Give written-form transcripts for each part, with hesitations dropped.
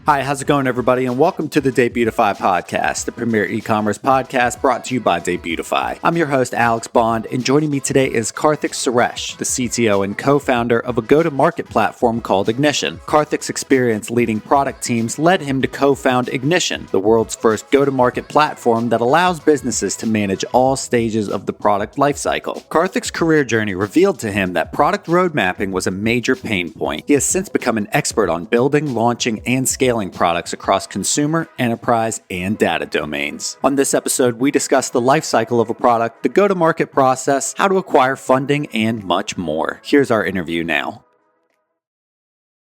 Hi, how's it going, everybody? And welcome to the Debutify podcast, the premier e-commerce podcast brought to you by Debutify. I'm your host, Alex Bond, and joining me today is Karthik Suresh, the CTO and co-founder of a go-to-market platform called Ignition. Karthik's experience leading product teams led him to co-found Ignition, the world's first go-to-market platform that allows businesses to manage all stages of the product lifecycle. Karthik's career journey revealed to him that product road mapping was a major pain point. He has since become an expert on building, launching, and scaling products across consumer, enterprise, and data domains. On this episode, we discuss the life cycle of a product, the go-to-market process, how to acquire funding, and much more. Here's our interview now.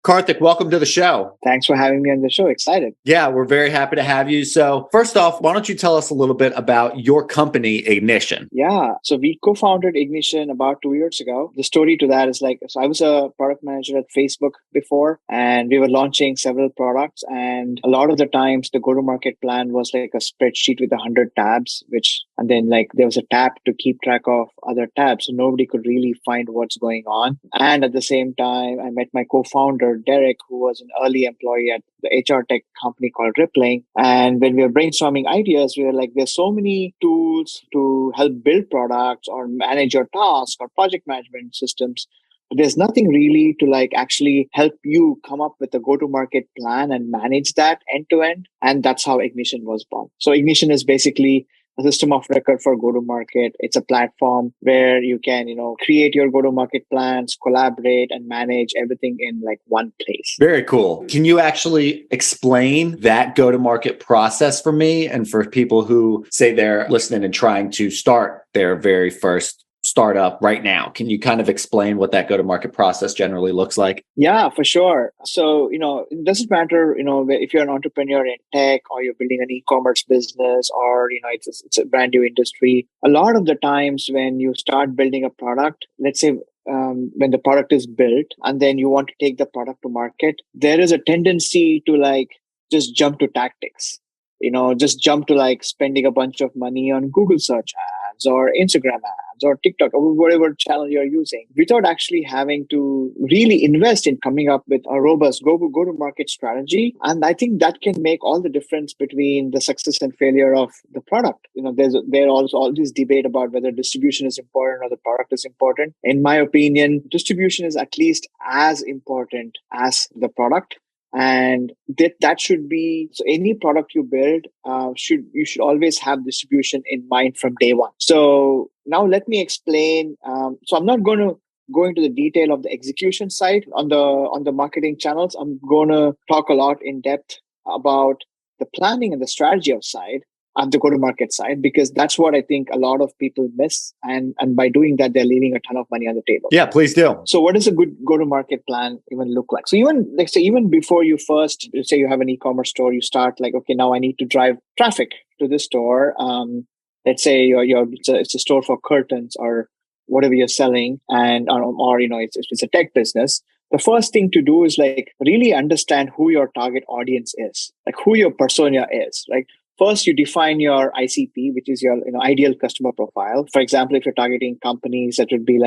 Karthik, welcome to the show. Thanks for having me on the show. Excited. Yeah, we're very happy to have you. So first off, why don't you tell us a little bit about your company, Ignition? Yeah. So we co-founded Ignition about 2 years ago. The story to that is I was a product manager at Facebook before, and we were launching several products. And a lot of the times the go-to-market plan was like a spreadsheet with 100 tabs, and then there was a tab to keep track of other tabs. So nobody could really find what's going on. And at the same time, I met my co-founder, Derek, who was an early employee at the HR tech company called Rippling. And when we were brainstorming ideas, we were like, there's so many tools to help build products or manage your tasks or project management systems. But there's nothing really to actually help you come up with a go-to-market plan and manage that end to end. And that's how Ignition was born. So Ignition is basically a system of record for go-to-market. It's a platform where you can, create your go-to-market plans, collaborate, and manage everything in one place. Very cool. Can you actually explain that go-to-market process for me and for people who say they're listening and trying to start their very first startup right now? Can you kind of explain what that go-to-market process generally looks like? Yeah, for sure. So, it doesn't matter, if you're an entrepreneur in tech or you're building an e-commerce business or, it's a brand new industry. A lot of the times when you start building a product, let's say when the product is built and then you want to take the product to market, there is a tendency to just jump to tactics. Just jump to spending a bunch of money on Google search ads or Instagram ads or TikTok or whatever channel you're using without actually having to really invest in coming up with a robust go-to-market strategy. And I think that can make all the difference between the success and failure of the product. There's also all this debate about whether distribution is important or the product is important. In my opinion, distribution is at least as important as the product. And that should be, so any product you build, you should always have distribution in mind from day one. So now let me explain. So I'm not going to go into the detail of the execution side on the marketing channels. I'm going to talk a lot in depth about the planning and the strategy side of the go-to-market side, because that's what I think a lot of people miss. And by doing that, they're leaving a ton of money on the table. Yeah, please do. So what does a good go-to-market plan even look like? So even before you first, say you have an e-commerce store, you start okay, now I need to drive traffic to this store. Let's say it's a store for curtains or whatever you're selling, and or it's a tech business. The first thing to do is really understand who your target audience is, who your persona is, right? First, you define your ICP, which is your ideal customer profile. For example, if you're targeting companies, that would be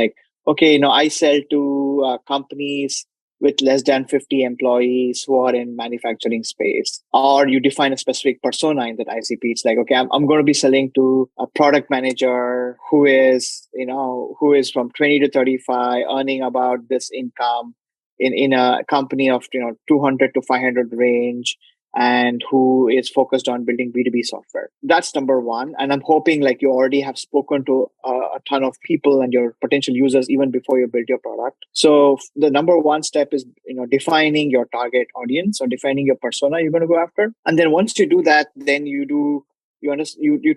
okay, I sell to companies with less than 50 employees who are in manufacturing space. Or you define a specific persona in that ICP. It's okay, I'm going to be selling to a product manager who is from 20 to 35, earning about this income in a company of 200 to 500 range, and who is focused on building B2B software. That's number one. And I'm hoping you already have spoken to a ton of people and your potential users even before you build your product. So the number one step is, defining your target audience or defining your persona you're going to go after. And then once you do that, then you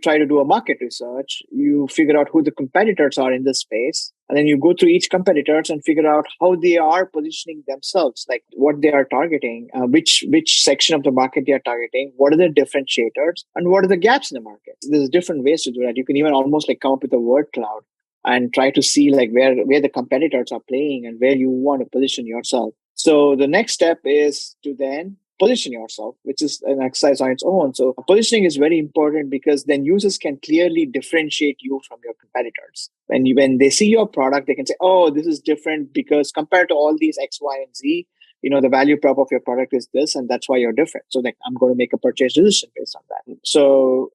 try to do a market research. You figure out who the competitors are in this space. And then you go through each competitors and figure out how they are positioning themselves, what they are targeting, which section of the market they are targeting, what are the differentiators, and what are the gaps in the market. There's different ways to do that. You can even almost come up with a word cloud and try to see where the competitors are playing and where you want to position yourself. So the next step is to then position yourself, which is an exercise on its own. So positioning is very important because then users can clearly differentiate you from your competitors. When they see your product, they can say, oh, this is different because compared to all these X, Y, and Z, the value prop of your product is this, and that's why you're different. So like, I'm going to make a purchase decision based on that. So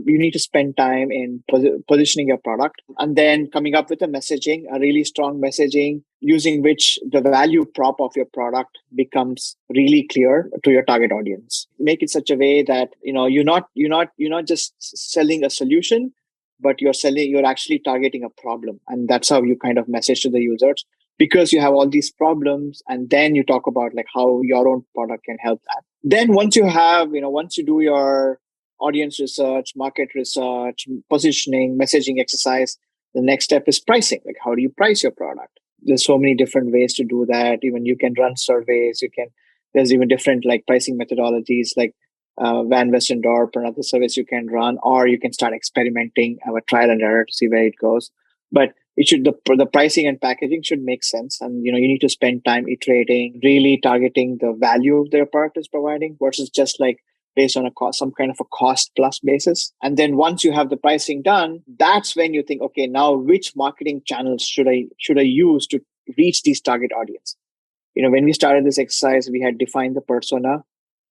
you need to spend time in positioning your product and then coming up with a really strong messaging, using which the value prop of your product becomes really clear to your target audience. Make it such a way that, you're not just selling a solution, but you're actually targeting a problem. And that's how you kind of message to the users, because you have all these problems, and then you talk about like how your own product can help that. Then once you do your audience research, market research, positioning, messaging exercise, the next step is pricing. Like, how do you price your product? There's so many different ways to do that. Even you can run surveys. There's even different like pricing methodologies like Van Westendorp and other surveys you can run, or you can start experimenting, have a trial and error to see where it goes. But the pricing and packaging should make sense. And, you need to spend time iterating, really targeting the value their product is providing versus just like based on some kind of a cost plus basis. And then once you have the pricing done, that's when you think, okay, now which marketing channels should I use to reach these target audience? When we started this exercise, we had defined the persona.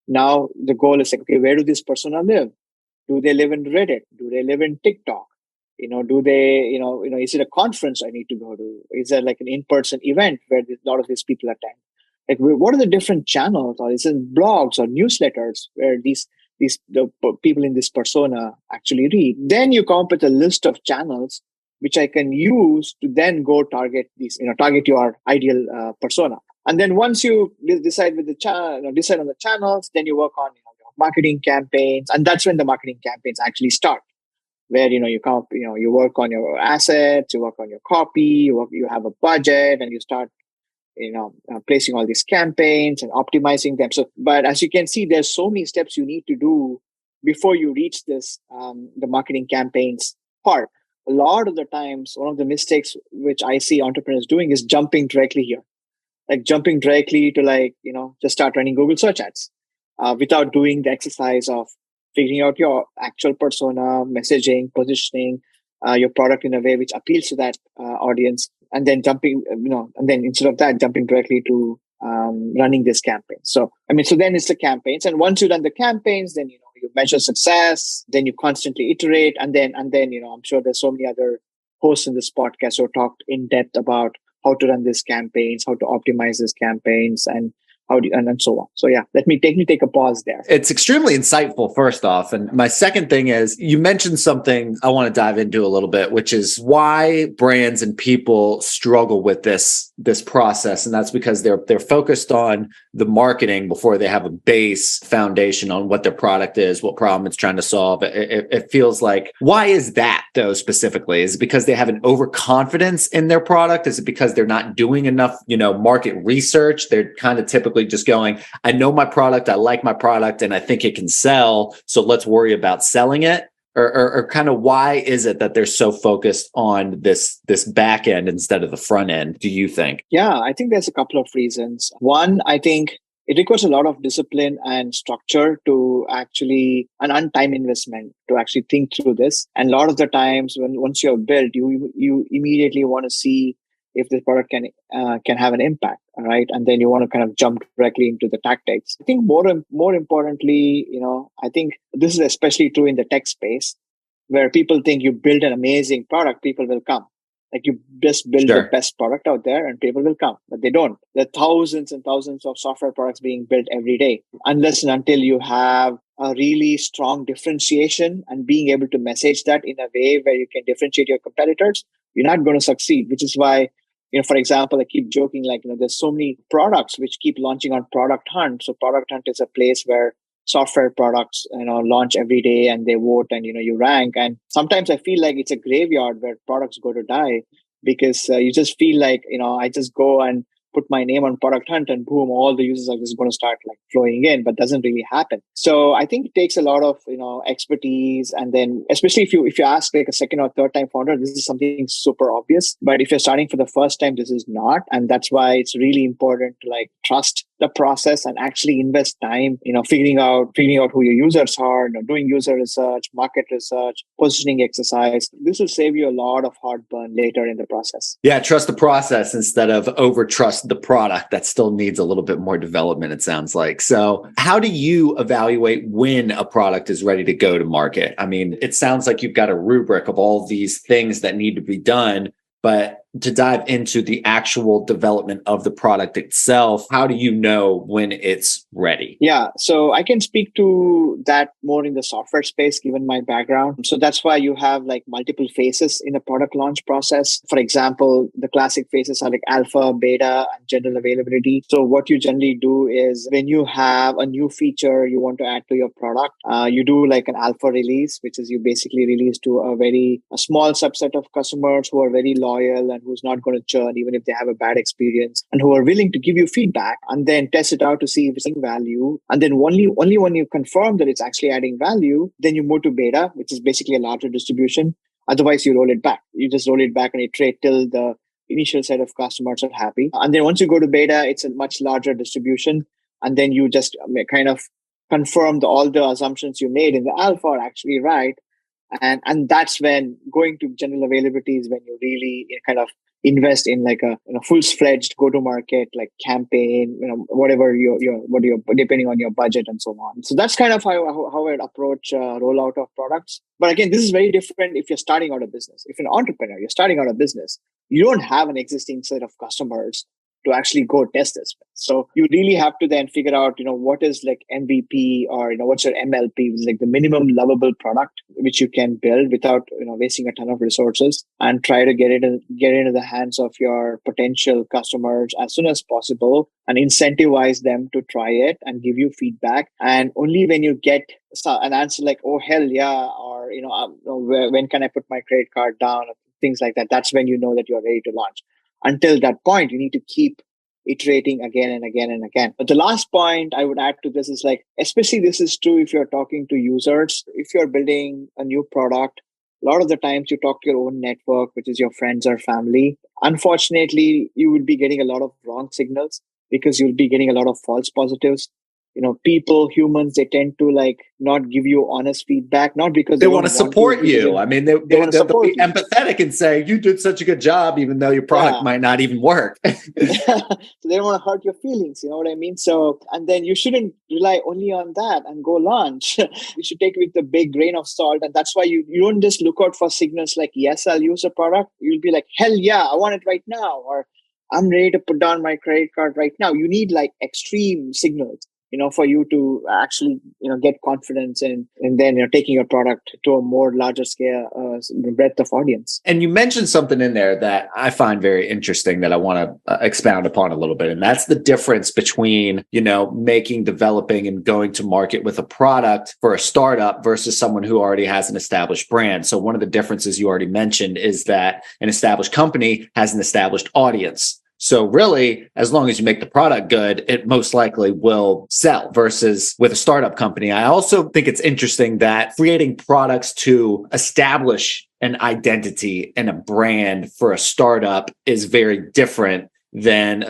Now the goal is like, okay, where do this persona live? Do they live in Reddit? Do they live in TikTok? Do they, is it a conference I need to go to? Is there like an in-person event where a lot of these people attend? Like, what are the different channels? Or is it blogs or newsletters where the people in this persona actually read? Then you come up with a list of channels which I can use to then go target target your ideal persona. And then once you decide on the channels, then you work on your marketing campaigns, and that's when the marketing campaigns actually start. Where you work on your assets, you work on your copy, you have a budget, and you start placing all these campaigns and optimizing them. So, but as you can see, there's so many steps you need to do before you reach this the marketing campaigns part. A lot of the times, one of the mistakes which I see entrepreneurs doing is jumping directly here, like jumping directly to just start running Google search ads without doing the exercise of figuring out your actual persona, messaging, positioning your product in a way which appeals to that audience, and then instead of that, jumping directly to running this campaign. So then it's the campaigns, and once you've done the campaigns, then you measure success, then you constantly iterate, and then I'm sure there's so many other hosts in this podcast who talked in depth about how to run these campaigns, how to optimize these campaigns, and and so on. So yeah, let me take a pause there. It's extremely insightful, first off. And my second thing is, you mentioned something I want to dive into a little bit, which is why brands and people struggle with this process. And that's because they're focused on the marketing before they have a base foundation on what their product is, what problem it's trying to solve. It feels like, why is that though specifically? Is it because they have an overconfidence in their product? Is it because they're not doing enough, market research? They're kind of typically just going, I know my product, I like my product, and I think it can sell, so let's worry about selling it? Or kind of why is it that they're so focused on this back end instead of the front end, do you think? Yeah, I think there's a couple of reasons. One, I think it requires a lot of discipline and structure to actually, an time investment to actually think through this. And a lot of the times once you're built, you immediately want to see if this product can have an impact, right? And then you want to kind of jump directly into the tactics. I think more importantly, I think this is especially true in the tech space, where people think you build an amazing product, people will come. Like, you just build the best product out there and people will come, but they don't. There are thousands and thousands of software products being built every day. Unless and until you have a really strong differentiation and being able to message that in a way where you can differentiate your competitors, you're not going to succeed, which is why, for example, I keep joking, there's so many products which keep launching on Product Hunt. So Product Hunt is a place where software products, launch every day, and they vote, and, you rank. And sometimes I feel like it's a graveyard where products go to die, because you just feel like, I just go and put my name on Product Hunt and boom, all the users are just going to start flowing in, but doesn't really happen. So I think it takes a lot of, expertise. And then especially if you ask a second or third time founder, this is something super obvious. But if you're starting for the first time, this is not. And that's why it's really important to trust the process and actually invest time, figuring out who your users are, doing user research, market research, positioning exercise. This will save you a lot of heartburn later in the process. Yeah, trust the process instead of over trust the product. That still needs a little bit more development, it sounds like. So how do you evaluate when a product is ready to go to market? I mean, it sounds like you've got a rubric of all these things that need to be done, but to dive into the actual development of the product itself, how do you know when it's ready? Yeah, so I can speak to that more in the software space, given my background. So that's why you have like multiple phases in the product launch process. For example, the classic phases are like alpha, beta, and general availability. So what you generally do is when you have a new feature you want to add to your product, you do like an alpha release, which is you basically release to a small subset of customers who are very loyal and who's not going to churn even if they have a bad experience, and who are willing to give you feedback and then test it out to see if it's adding value. And then only when you confirm that it's actually adding value, then you move to beta, which is basically a larger distribution. Otherwise, you roll it back. You just roll it back and iterate till the initial set of customers are happy. And then once you go to beta, it's a much larger distribution. And then you just kind of confirm all the assumptions you made in the alpha are actually right. And that's when going to general availability is when you really kind of invest in like a full-fledged go-to-market like campaign, whatever your depending on your budget and so on. So that's kind of how I'd approach rollout of products. But again, this is very different if you're starting out a business. If you're an entrepreneur, you're starting out a business, you don't have an existing set of customers to actually go test this with. So you really have to then figure out, what is like MVP or, what's your MLP, which is like the minimum lovable product, which you can build without, wasting a ton of resources, and try to get into the hands of your potential customers as soon as possible and incentivize them to try it and give you feedback. And only when you get an answer like, oh, hell yeah, or, when can I put my credit card down, or things like that, that's when you know that you're ready to launch. Until that point, you need to keep iterating again and again and again. But the last point I would add to this is like, especially this is true if you're talking to users. If you're building a new product, a lot of the times you talk to your own network, which is your friends or family. Unfortunately, you will be getting a lot of wrong signals because you'll be getting a lot of false positives. Humans, they tend to like not give you honest feedback, not because they want to support you. I mean, they'll be empathetic and say, you did such a good job, even though your product might not even work. So they don't want to hurt your feelings. You know what I mean? So, and then you shouldn't rely only on that and go launch. You should take it with a big grain of salt. And that's why you don't just look out for signals like, yes, I'll use a product. You'll be like, hell yeah, I want it right now. Or I'm ready to put down my credit card right now. You need like extreme signals, for you to actually, get confidence in, and then taking your product to a more larger scale, breadth of audience. And you mentioned something in there that I find very interesting that I want to expound upon a little bit. And that's the difference between, developing and going to market with a product for a startup versus someone who already has an established brand. So one of the differences you already mentioned is that an established company has an established audience. So really, as long as you make the product good, it most likely will sell versus with a startup company. I also think it's interesting that creating products to establish an identity and a brand for a startup is very different than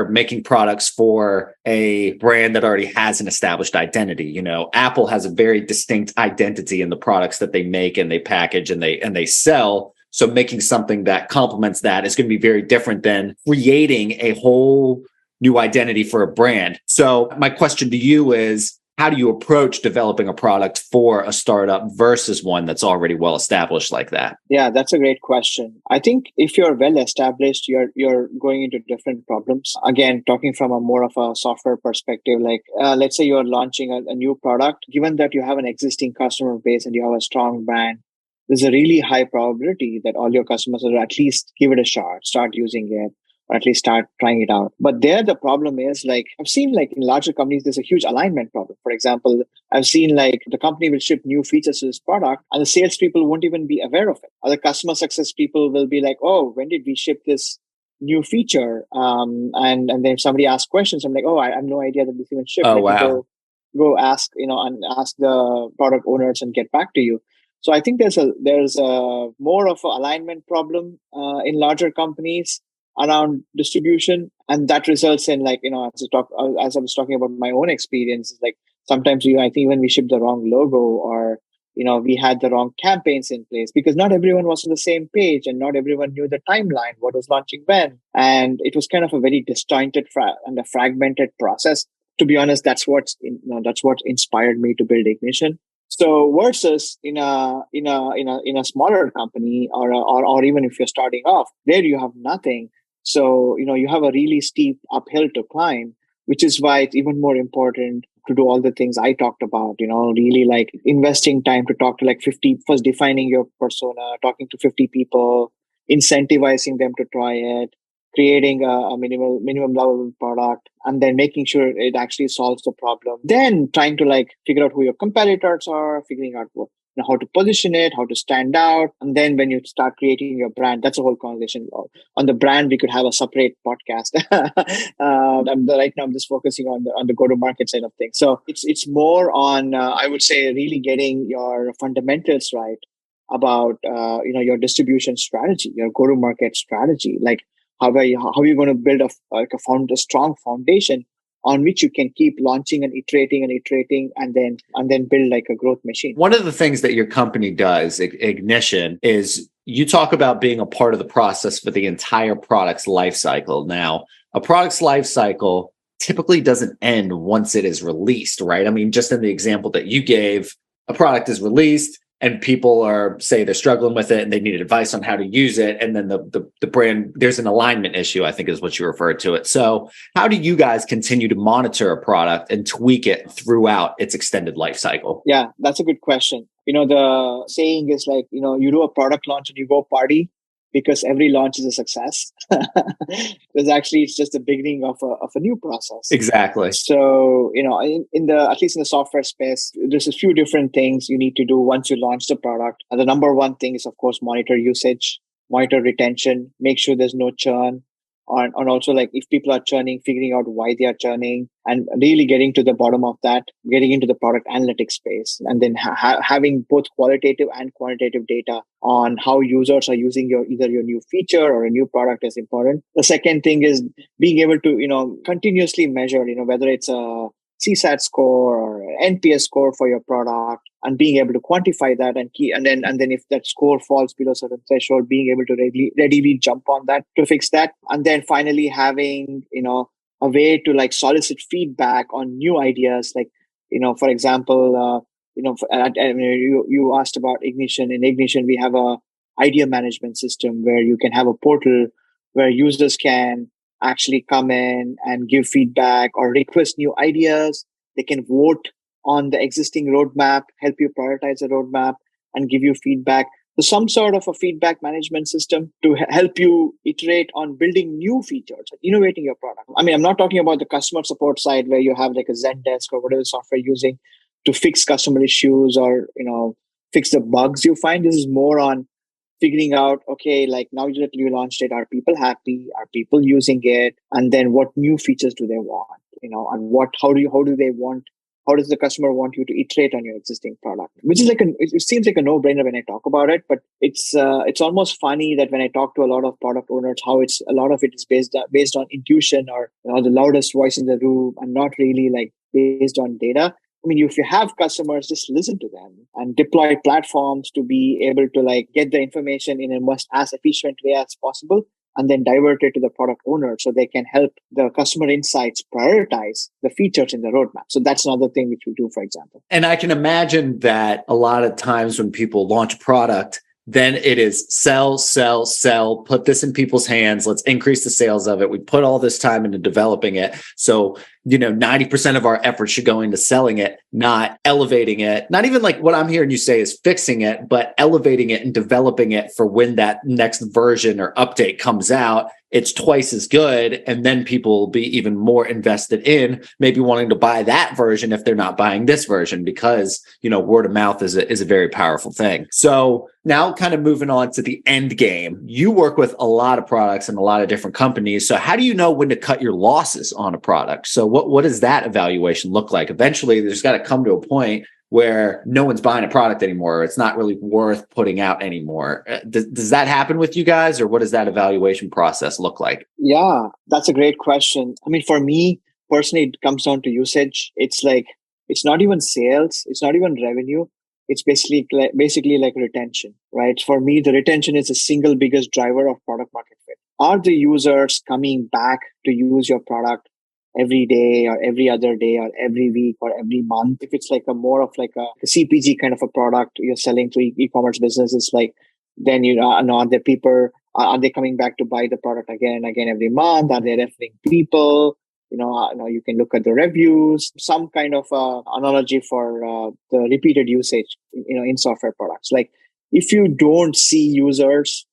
making products for a brand that already has an established identity. Apple has a very distinct identity in the products that they make and they package and they sell. So making something that complements that is going to be very different than creating a whole new identity for a brand. So my question to you is, how do you approach developing a product for a startup versus one that's already well established like that? Yeah, that's a great question. I think if you're well established, you're going into different problems. Again, talking from more of a software perspective, like let's say you're launching a new product. Given that you have an existing customer base and you have a strong brand, there's a really high probability that all your customers will at least give it a shot, start using it, or at least start trying it out. But there, the problem is like, I've seen like in larger companies, there's a huge alignment problem. For example, I've seen like the company will ship new features to this product and the salespeople won't even be aware of it. Other customer success people will be like, oh, when did we ship this new feature? And then if somebody asks questions, I'm like, oh, I have no idea that this even shipped. Oh, wow. Go ask, and ask the product owners and get back to you. So I think there's a more of an alignment problem in larger companies. around distribution, and that results in like, as I was talking about my own experience, like sometimes I think even we shipped the wrong logo, or we had the wrong campaigns in place because not everyone was on the same page and not everyone knew the timeline, what was launching when. And it was kind of a very disjointed and a fragmented process. To be honest, that's what inspired me to build Ignition. So versus in a smaller company, or even if you're starting off, there you have nothing. So, you have a really steep uphill to climb, which is why it's even more important to do all the things I talked about, really like investing time to talk to like 50, first defining your persona, talking to 50 people, incentivizing them to try it, creating a minimum level product, and then making sure it actually solves the problem. Then trying to like figure out who your competitors are, figuring out how to position it, how to stand out. And then when you start creating your brand, that's a whole conversation. On the brand, we could have a separate podcast. Right now I'm just focusing on the go-to-market side of things. So it's more on, I would say, really getting your fundamentals right about, your distribution strategy, your go-to-market strategy. Like how are you going to build a strong foundation on which you can keep launching and iterating and then build like a growth machine. One of the things that your company does, Ignition, is you talk about being a part of the process for the entire product's life cycle. Now, a product's life cycle typically doesn't end once it is released, right? I mean, just in the example that you gave, a product is released and people say they're struggling with it and they need advice on how to use it. And then the brand, there's an alignment issue, I think is what you referred to it. So how do you guys continue to monitor a product and tweak it throughout its extended life cycle? Yeah, that's a good question. The saying is like, you do a product launch and you go party because every launch is a success. Because actually it's just the beginning of a new process. Exactly. So, at least in the software space, there's a few different things you need to do once you launch the product. And the number one thing is, of course, monitor usage, monitor retention, make sure there's no churn. And also, like, if people are churning, figuring out why they are churning and really getting to the bottom of that, getting into the product analytics space, and then having both qualitative and quantitative data on how users are using either your new feature or a new product is important. The second thing is being able to, continuously measure, whether it's a CSAT score or NPS score for your product, and being able to quantify that and then if that score falls below a certain threshold, being able to readily jump on that to fix that. And then finally having, a way to like solicit feedback on new ideas. Like, for example, you asked about Ignition. In Ignition, we have a idea management system where you can have a portal where users can actually come in and give feedback or request new ideas. They can vote on the existing roadmap, help you prioritize the roadmap, and give you feedback. So some sort of a feedback management system to help you iterate on building new features, innovating your product. I mean, I'm not talking about the customer support side where you have like a Zendesk or whatever software you're using to fix customer issues or, fix the bugs you find. This is more on figuring out, okay, like now that you launched it, are people happy? Are people using it? And then what new features do they want? And how does the customer want you to iterate on your existing product? Which is it seems like a no-brainer when I talk about it, but it's almost funny that when I talk to a lot of product owners, how a lot of it is based on intuition or the loudest voice in the room, and not really like based on data. I mean, if you have customers, just listen to them and deploy platforms to be able to like get the information in as efficient way as possible, and then divert it to the product owner so they can help the customer insights prioritize the features in the roadmap. So that's another thing which we do, for example. And I can imagine that a lot of times when people launch a product, then it is sell, put this in people's hands. Let's increase the sales of it. We put all this time into developing it. So, 90% of our effort should go into selling it, not elevating it. Not even like what I'm hearing you say is fixing it, but elevating it and developing it for when that next version or update comes out. It's twice as good. And then people will be even more invested in maybe wanting to buy that version if they're not buying this version, because, word of mouth is a very powerful thing. So now kind of moving on to the end game, you work with a lot of products and a lot of different companies. So how do you know when to cut your losses on a product? So what does that evaluation look like? Eventually, there's got to come to a point where no one's buying a product anymore, or it's not really worth putting out anymore. Does that happen with you guys, or what does that evaluation process look like? Yeah, that's a great question. I mean, for me personally, it comes down to usage. It's like, it's not even sales, it's not even revenue. It's basically like retention, right? For me, the retention is the single biggest driver of product market fit. Are the users coming back to use your product every day or every other day or every week or every month? If it's like a more of like a CPG kind of a product you're selling to e-commerce businesses, like, then are the people, are they coming back to buy the product again and again every month? Are they referring people? You can look at the reviews, some kind of analogy for the repeated usage, in software products. Like, if you don't see users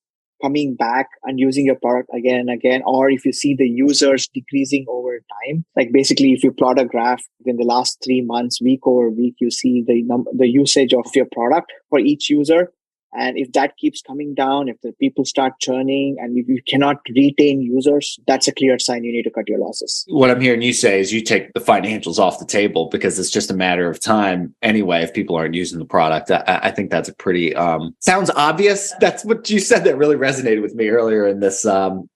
coming back and using your product again and again, or if you see the users decreasing over time, like basically if you plot a graph in the last 3 months, week over week, you see the usage of your product for each user. And if that keeps coming down, if the people start churning and if you cannot retain users, that's a clear sign you need to cut your losses. What I'm hearing you say is you take the financials off the table because it's just a matter of time anyway if people aren't using the product. I think that's a pretty, sounds obvious. That's what you said that really resonated with me earlier in this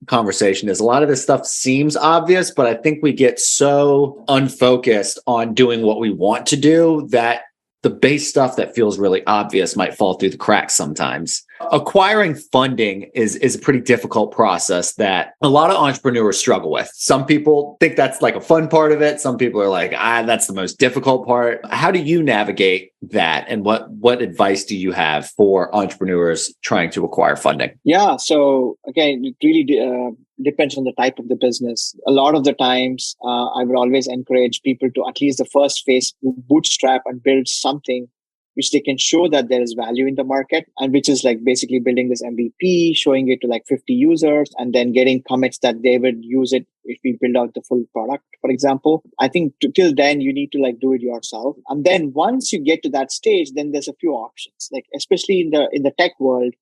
conversation, is a lot of this stuff seems obvious, but I think we get so unfocused on doing what we want to do that the base stuff that feels really obvious might fall through the cracks sometimes. Acquiring funding is a pretty difficult process that a lot of entrepreneurs struggle with. Some people think that's like a fun part of it. Some people are like, that's the most difficult part. How do you navigate that? And what advice do you have for entrepreneurs trying to acquire funding? Yeah. So again, it really depends on the type of the business. A lot of the times, I would always encourage people to at least the first phase bootstrap and build something which they can show that there is value in the market, and which is like basically building this MVP, showing it to like 50 users, and then getting commits that they would use it if we build out the full product, for example. I think till then you need to like do it yourself. And then once you get to that stage, then there's a few options, like especially in the tech world.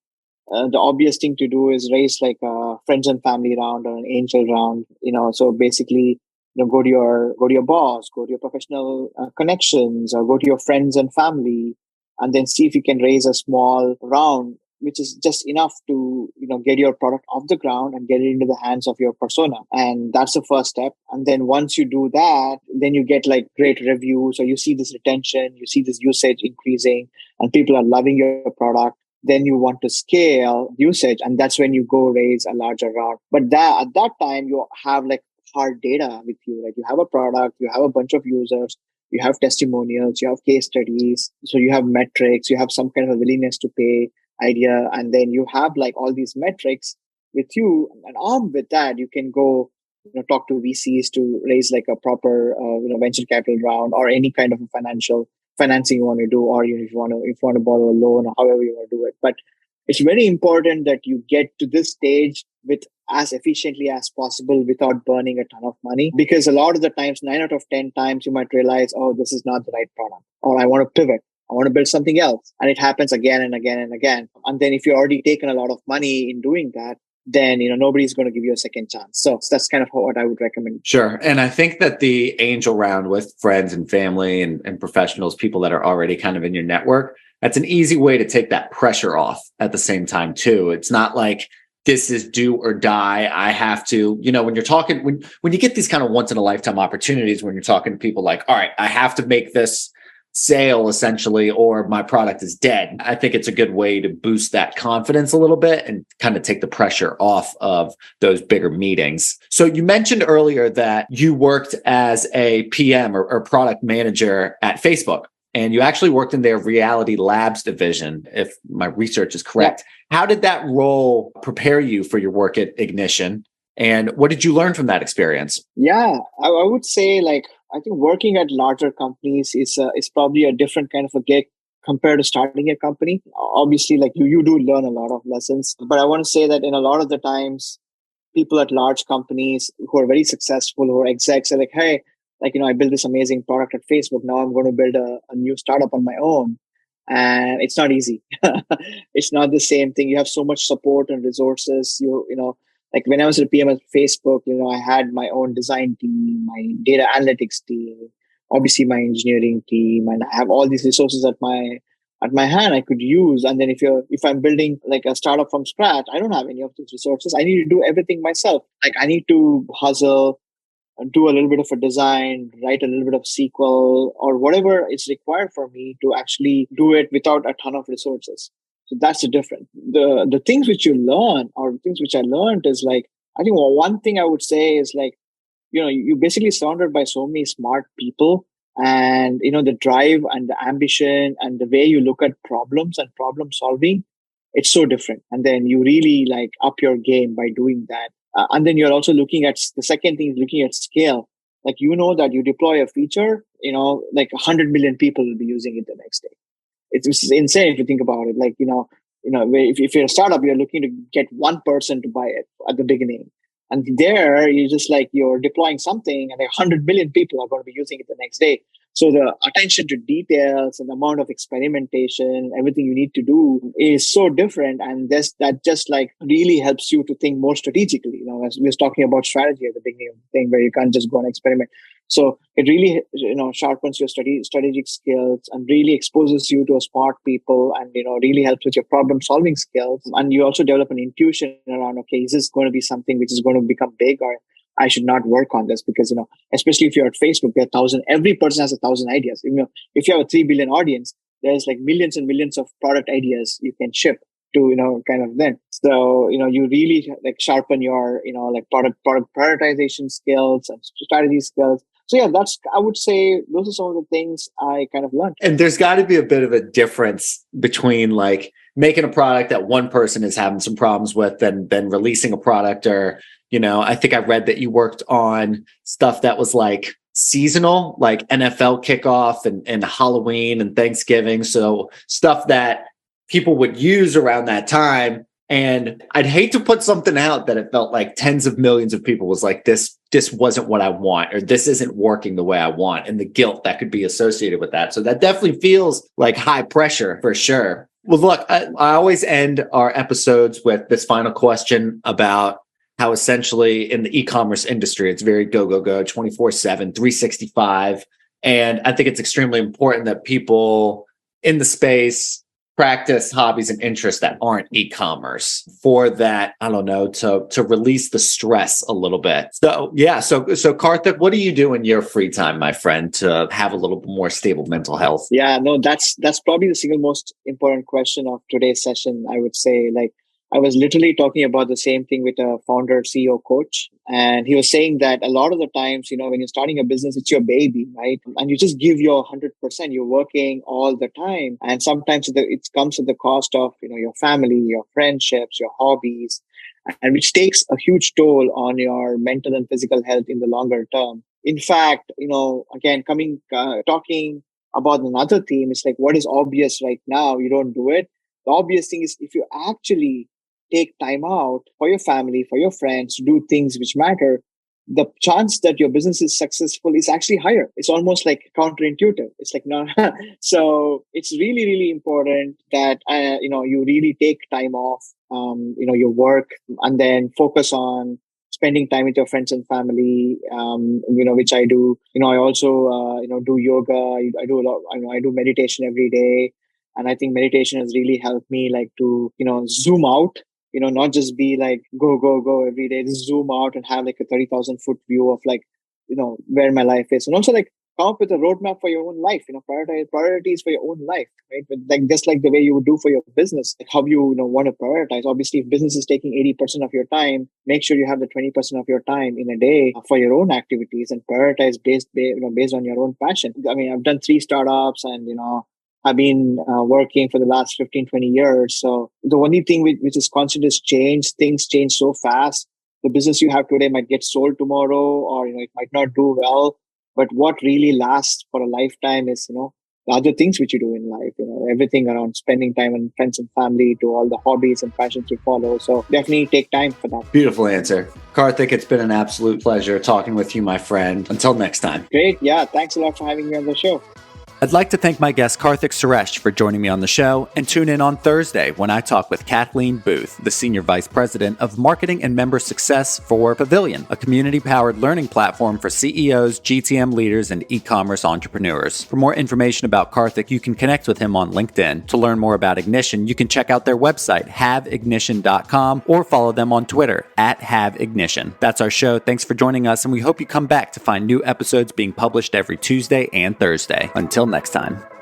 The obvious thing to do is raise like a friends and family round or an angel round. So basically, go to your boss, go to your professional connections, or go to your friends and family, and then see if you can raise a small round, which is just enough to get your product off the ground and get it into the hands of your persona. And that's the first step. And then once you do that, then you get like great reviews, or you see this retention, you see this usage increasing, and people are loving your product. Then you want to scale usage, and that's when you go raise a larger round. But at that time, you have like hard data with you. Like, you have a product, you have a bunch of users, you have testimonials, you have case studies. So you have metrics, you have some kind of a willingness to pay idea. And then you have like all these metrics with you. And armed with that, you can go, talk to VCs to raise like a proper, venture capital round, or any kind of a financing you want to do, or if you want to borrow a loan, or however you want to do it. But it's very important that you get to this stage with as efficiently as possible without burning a ton of money, because a lot of the times, 9 out of 10 times, you might realize, oh, this is not the right product, or I want to pivot, I want to build something else. And it happens again and again and again. And then if you've already taken a lot of money in doing that, then nobody's going to give you a second chance. So that's kind of what I would recommend. Sure. And I think that the angel round with friends and family and professionals, people that are already kind of in your network, that's an easy way to take that pressure off at the same time too. It's not like this is do or die. I have to, when you're talking, when you get these kind of once in a lifetime opportunities, when you're talking to people like, all right, I have to make this sale essentially, or my product is dead. I think it's a good way to boost that confidence a little bit and kind of take the pressure off of those bigger meetings. So you mentioned earlier that you worked as a PM or product manager at Facebook, and you actually worked in their Reality Labs division, if my research is correct. Yeah. How did that role prepare you for your work at Ignition? And what did you learn from that experience? Yeah, I would say I think working at larger companies is probably a different kind of a gig compared to starting a company. Obviously, you do learn a lot of lessons, but I want to say that in a lot of the times, people at large companies who are very successful, who are execs, are like, hey, I built this amazing product at Facebook. Now I'm going to build a new startup on my own. And it's not easy. It's not the same thing. You have so much support and resources. Like when I was at PM at Facebook, I had my own design team, my data analytics team, obviously my engineering team, and I have all these resources at my hand I could use. And then if I'm building like a startup from scratch, I don't have any of those resources. I need to do everything myself. Like I need to hustle and do a little bit of a design, write a little bit of SQL or whatever is required for me to actually do it without a ton of resources. So that's the difference. The things which you learn, or the things which I learned, is like, I think one thing I would say is like, you basically surrounded by so many smart people, and the drive and the ambition and the way you look at problems and problem solving, it's so different. And then you really like up your game by doing that. And then you're also looking at the second thing is looking at scale. Like, that you deploy a feature, like 100 million people will be using it the next day. It's insane if you think about it. Like, if you're a startup, you're looking to get one person to buy it at the beginning. And there, you're deploying something and 100 million people are going to be using it the next day. So the attention to details and the amount of experimentation, everything you need to do is so different. And that just like really helps you to think more strategically. As we were talking about strategy at the beginning of the thing, where you can't just go and experiment. So it really, sharpens your strategic skills and really exposes you to smart people, and, really helps with your problem solving skills. And you also develop an intuition around, okay, is this going to be something which is going to become big, or I should not work on this? Because, especially if you're at Facebook, every person has 1,000 ideas. If you have a 3 billion audience, there's like millions and millions of product ideas you can ship to, kind of then. So, you really like sharpen your, like product prioritization skills and strategy skills. So yeah, I would say those are some of the things I kind of learned. And there's got to be a bit of a difference between like making a product that one person is having some problems with than releasing a product, or, I think I read that you worked on stuff that was like seasonal, like NFL kickoff and Halloween and Thanksgiving. So stuff that people would use around that time. And I'd hate to put something out that it felt like tens of millions of people was like, this wasn't what I want, or this isn't working the way I want, and the guilt that could be associated with that. So that definitely feels like high pressure for sure. Well, look, I always end our episodes with this final question about how essentially in the e-commerce industry, it's very go, 24/7, 365. And I think it's extremely important that people in the space practice hobbies and interests that aren't e-commerce for that, I don't know, to release the stress a little bit. So yeah, so Karthik, what do you do in your free time, my friend, to have a little more stable mental health? Yeah, no, that's probably the single most important question of today's session. I would say, like, I was literally talking about the same thing with a founder, CEO, coach. And he was saying that a lot of the times, when you're starting a business, it's your baby, right? And you just give your 100%. You're working all the time. And sometimes it comes at the cost of, your family, your friendships, your hobbies, and which takes a huge toll on your mental and physical health in the longer term. In fact, again, talking about another theme, it's like, what is obvious right now? You don't do it. The obvious thing is, if you actually take time out for your family, for your friends, to do things which matter, the chance that your business is successful is actually higher. It's almost like counterintuitive. It's like, no. So it's really, really important that, you really take time off, your work, and then focus on spending time with your friends and family, which I do. I also, do yoga. I do a lot. I do meditation every day. And I think meditation has really helped me like to, zoom out, not just be like, go every day, just zoom out and have like a 30,000 foot view of like, where my life is. And also like come up with a roadmap for your own life, priorities for your own life, right? But like, just like the way you would do for your business, like how you, want to prioritize. Obviously, if business is taking 80% of your time, make sure you have the 20% of your time in a day for your own activities, and prioritize based on your own passion. I mean, I've done 3 startups, and, I've been working for the last 15, 20 years. So the only thing which is constant is change. Things change so fast. The business you have today might get sold tomorrow, or, it might not do well. But what really lasts for a lifetime is, the other things which you do in life, everything around spending time with friends and family, to all the hobbies and passions you follow. So definitely take time for that. Beautiful answer. Karthik, it's been an absolute pleasure talking with you, my friend. Until next time. Great. Yeah. Thanks a lot for having me on the show. I'd like to thank my guest Karthik Suresh for joining me on the show, and tune in on Thursday when I talk with Kathleen Booth, the Senior Vice President of Marketing and Member Success for Pavilion, a community-powered learning platform for CEOs, GTM leaders, and e-commerce entrepreneurs. For more information about Karthik, you can connect with him on LinkedIn. To learn more about Ignition, you can check out their website, haveignition.com, or follow them on Twitter, @haveignition. That's our show. Thanks for joining us, and we hope you come back to find new episodes being published every Tuesday and Thursday. Until next time.